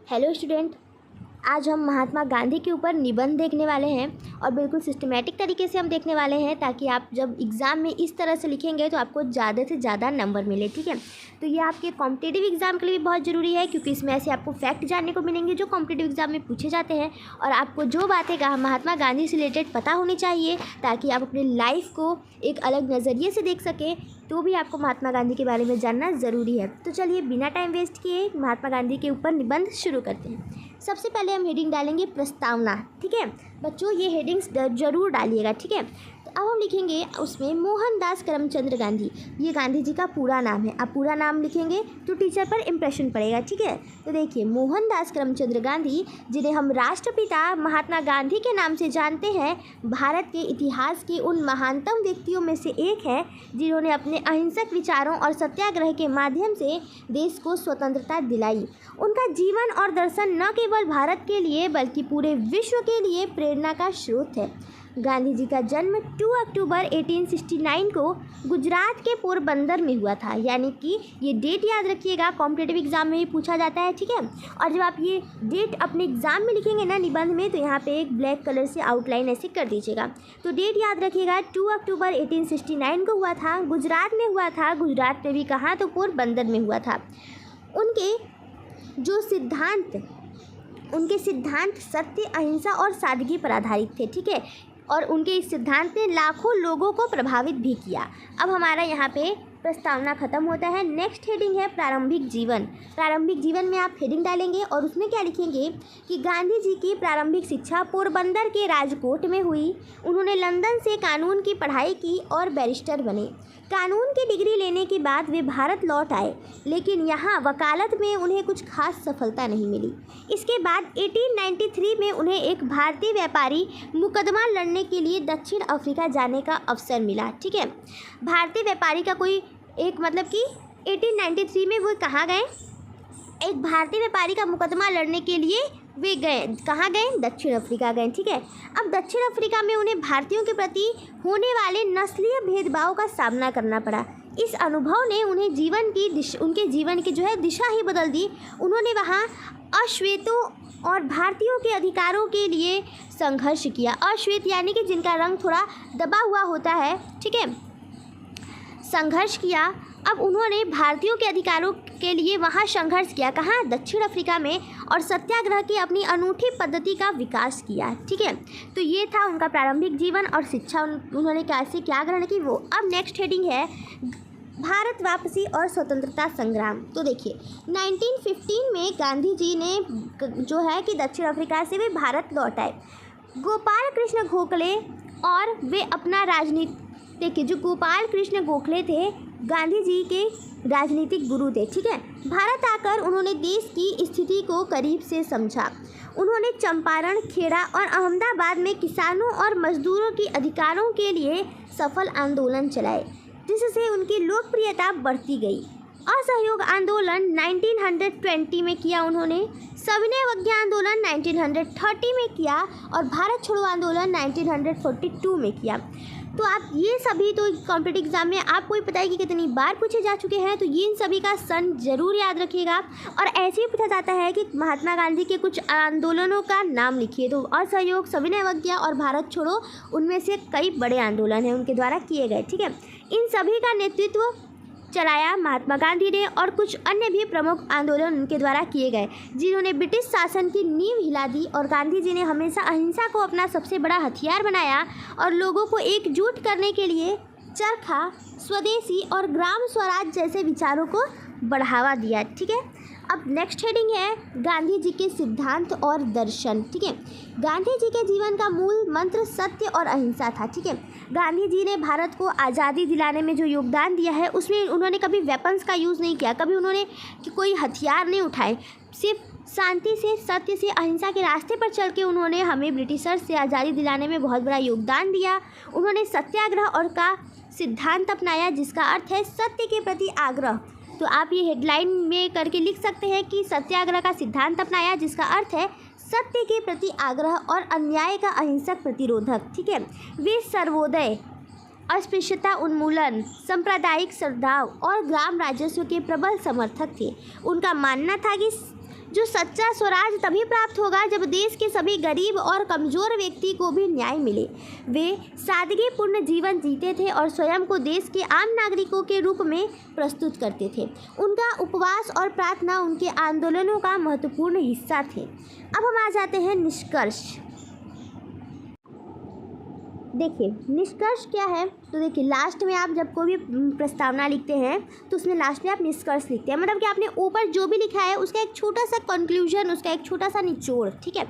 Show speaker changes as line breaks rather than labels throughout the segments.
Hello student, आज हम महात्मा गांधी के ऊपर निबंध देखने वाले हैं और बिल्कुल सिस्टमेटिक तरीके से हम देखने वाले हैं ताकि आप जब एग्ज़ाम में इस तरह से लिखेंगे तो आपको ज़्यादा से ज़्यादा नंबर मिले। ठीक है, तो ये आपके कॉम्पिटिटिव एग्ज़ाम के लिए भी बहुत ज़रूरी है क्योंकि इसमें ऐसे आपको फैक्ट जानने को मिलेंगे जो कॉम्पिटिटिव एग्ज़ाम में पूछे जाते हैं और आपको जो बातें महात्मा गांधी से रिलेटेड पता होनी चाहिए ताकि आप अपने लाइफ को एक अलग नज़रिए से देख सकें। तो भी आपको महात्मा गांधी के बारे में जानना ज़रूरी है। तो चलिए बिना टाइम वेस्ट किए महात्मा गांधी के ऊपर निबंध शुरू करते हैं। सबसे पहले हम हेडिंग डालेंगे प्रस्तावना। ठीक है बच्चों, ये हेडिंग्स ज़रूर डालिएगा। ठीक है, तो अब हम लिखेंगे उसमें मोहनदास करमचंद गांधी। ये गांधी जी का पूरा नाम है। आप पूरा नाम लिखेंगे तो टीचर पर इम्प्रेशन पड़ेगा। ठीक है, तो देखिए मोहनदास करमचंद गांधी, जिन्हें हम राष्ट्रपिता महात्मा गांधी के नाम से जानते हैं, भारत के इतिहास के उन महानतम व्यक्तियों में से एक है जिन्होंने अपने अहिंसक विचारों और सत्याग्रह के माध्यम से देश को स्वतंत्रता दिलाई। उनका जीवन और दर्शन न केवल भारत के लिए बल्कि पूरे विश्व के लिए प्रेरणा का स्रोत है। गांधी जी का जन्म 2 अक्टूबर 1869 को गुजरात के पोरबंदर में हुआ था। यानी कि ये डेट याद रखिएगा, कॉम्पिटिटिव एग्जाम में भी पूछा जाता है। ठीक है, और जब आप ये डेट अपने एग्जाम में लिखेंगे ना निबंध में, तो यहाँ पे एक ब्लैक कलर से आउटलाइन ऐसे कर दीजिएगा। तो डेट याद रखिएगा, 2 अक्टूबर 1869 को हुआ था, गुजरात में हुआ था। गुजरात में भी कहाँ, तो पोरबंदर में हुआ था। उनके सिद्धांत सत्य, अहिंसा और सादगी पर आधारित थे। ठीक है, और उनके इस सिद्धांत ने लाखों लोगों को प्रभावित भी किया। अब हमारा यहाँ पे प्रस्तावना खत्म होता है। नेक्स्ट हेडिंग है प्रारंभिक जीवन। प्रारंभिक जीवन में आप हेडिंग डालेंगे और उसमें क्या लिखेंगे कि गांधी जी की प्रारंभिक शिक्षा पोरबंदर के राजकोट में हुई। उन्होंने लंदन से कानून की पढ़ाई की और बैरिस्टर बने। कानून की डिग्री लेने के बाद वे भारत लौट आए, लेकिन यहाँ वकालत में उन्हें कुछ खास सफलता नहीं मिली। इसके बाद 1893 में उन्हें एक भारतीय व्यापारी मुकदमा लड़ने के लिए दक्षिण अफ्रीका जाने का अवसर मिला। ठीक है, भारतीय व्यापारी का कोई एक मतलब कि 1893 में वो कहाँ गए, एक भारतीय व्यापारी का मुकदमा लड़ने के लिए वे गए। कहाँ गए, दक्षिण अफ्रीका गए। ठीक है, अब दक्षिण अफ्रीका में उन्हें भारतीयों के प्रति होने वाले नस्लीय भेदभाव का सामना करना पड़ा। इस अनुभव ने उन्हें उनके जीवन की जो है दिशा ही बदल दी। उन्होंने वहाँ अश्वेतों और भारतीयों के अधिकारों के लिए संघर्ष किया। अश्वेत यानी कि जिनका रंग थोड़ा दबा हुआ होता है। ठीक है, संघर्ष किया। अब उन्होंने भारतीयों के अधिकारों के लिए वहाँ संघर्ष किया। कहाँ, दक्षिण अफ्रीका में, और सत्याग्रह की अपनी अनूठी पद्धति का विकास किया। ठीक है, तो ये था उनका प्रारंभिक जीवन और शिक्षा उन्होंने कैसे क्या ग्रहण की वो। अब नेक्स्ट हेडिंग है भारत वापसी और स्वतंत्रता संग्राम। तो देखिए 1915 में गांधी जी ने जो है कि दक्षिण अफ्रीका से वे भारत लौट आए। गोपाल कृष्ण गोखले और वे अपना देखिए जो गोपाल कृष्ण गोखले थे गांधी जी के राजनीतिक गुरु थे। ठीक है, भारत आकर उन्होंने देश की स्थिति को करीब से समझा। उन्होंने चंपारण, खेड़ा और अहमदाबाद में किसानों और मजदूरों के अधिकारों के लिए सफल आंदोलन चलाए, जिससे उनकी लोकप्रियता बढ़ती गई। असहयोग आंदोलन 1920 में किया उन्होंने, सविनय अवज्ञा आंदोलन 1930 में किया और भारत छोड़ो आंदोलन 1942 में किया। तो आप ये सभी तो कॉम्पिटिटिव एग्जाम में आपको ही पता है कि कितनी बार पूछे जा चुके हैं, तो ये इन सभी का सन जरूर याद रखिएगा। और ऐसे ही पूछा जाता है कि महात्मा गांधी के कुछ आंदोलनों का नाम लिखिए, तो असहयोग, सविनय अवज्ञा और भारत छोड़ो उनमें से कई बड़े आंदोलन हैं उनके द्वारा किए गए। ठीक है, इन सभी का नेतृत्व चलाया महात्मा गांधी ने और कुछ अन्य भी प्रमुख आंदोलन उनके द्वारा किए गए जिन्होंने ब्रिटिश शासन की नींव हिला दी। और गांधी जी ने हमेशा अहिंसा को अपना सबसे बड़ा हथियार बनाया और लोगों को एकजुट करने के लिए चरखा, स्वदेशी और ग्राम स्वराज जैसे विचारों को बढ़ावा दिया। ठीक है, अब नेक्स्ट हेडिंग है गांधी जी के सिद्धांत और दर्शन। ठीक है, गांधी जी के जीवन का मूल मंत्र सत्य और अहिंसा था। ठीक है, गांधी जी ने भारत को आज़ादी दिलाने में जो योगदान दिया है उसमें उन्होंने कभी वेपन्स का यूज़ नहीं किया, कभी उन्होंने कोई हथियार नहीं उठाए। सिर्फ शांति से, सत्य से, अहिंसा के रास्ते पर चल के उन्होंने हमें ब्रिटिशर्स से आज़ादी दिलाने में बहुत बड़ा योगदान दिया। उन्होंने सत्याग्रह और का सिद्धांत अपनाया जिसका अर्थ है सत्य के प्रति आग्रह। तो आप ये हेडलाइन में करके लिख सकते हैं कि सत्याग्रह का सिद्धांत अपनाया जिसका अर्थ है सत्य के प्रति आग्रह और अन्याय का अहिंसक प्रतिरोधक। ठीक है, वे सर्वोदय, अस्पृश्यता उन्मूलन, सांप्रदायिक सद्भाव और ग्राम राजस्व के प्रबल समर्थक थे। उनका मानना था कि जो सच्चा स्वराज तभी प्राप्त होगा जब देश के सभी गरीब और कमज़ोर व्यक्ति को भी न्याय मिले। वे सादगीपूर्ण जीवन जीते थे और स्वयं को देश के आम नागरिकों के रूप में प्रस्तुत करते थे। उनका उपवास और प्रार्थना उनके आंदोलनों का महत्वपूर्ण हिस्सा थे। अब हम आ जाते हैं निष्कर्ष। देखिए निष्कर्ष क्या है, तो देखिए लास्ट में आप जब कोई भी प्रस्तावना लिखते हैं तो उसमें लास्ट में आप निष्कर्ष लिखते हैं, मतलब कि आपने ऊपर जो भी लिखा है उसका एक छोटा सा कंक्लूजन, उसका एक छोटा सा निचोड़, ठीक है।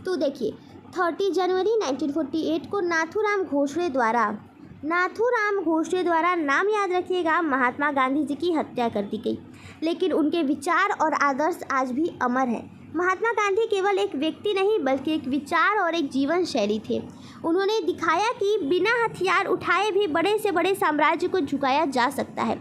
तो देखिए 30 जनवरी 1948 को नाथूराम घोषणे द्वारा नाम याद रखिएगा, महात्मा गांधी जी की हत्या कर दी गई, लेकिन उनके विचार और आदर्श आज भी अमर हैं। महात्मा गांधी केवल एक व्यक्ति नहीं बल्कि एक विचार और एक जीवन शैली थे। उन्होंने दिखाया कि बिना हथियार उठाए भी बड़े से बड़े साम्राज्य को झुकाया जा सकता है।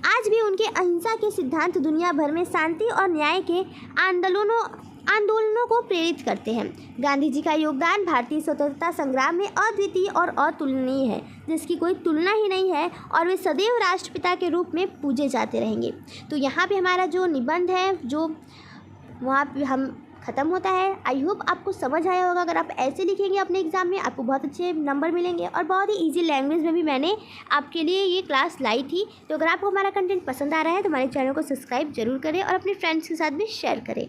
आज भी उनके अहिंसा के सिद्धांत दुनिया भर में शांति और न्याय के आंदोलनों को प्रेरित करते हैं। गांधी जी का योगदान भारतीय स्वतंत्रता संग्राम में अद्वितीय और अतुलनीय है, जिसकी कोई तुलना ही नहीं है, और वे सदैव राष्ट्रपिता के रूप में पूजे जाते रहेंगे। तो यहाँ पे हमारा जो निबंध है जो वहाँ पे हम ख़त्म होता है। आई होप आपको समझ आया होगा। अगर आप ऐसे लिखेंगे अपने एग्ज़ाम में आपको बहुत अच्छे नंबर मिलेंगे, और बहुत ही इजी लैंग्वेज में भी मैंने आपके लिए ये क्लास लाई थी। तो अगर आपको हमारा कंटेंट पसंद आ रहा है तो हमारे चैनल को सब्सक्राइब जरूर करें और अपने फ्रेंड्स के साथ भी शेयर करें।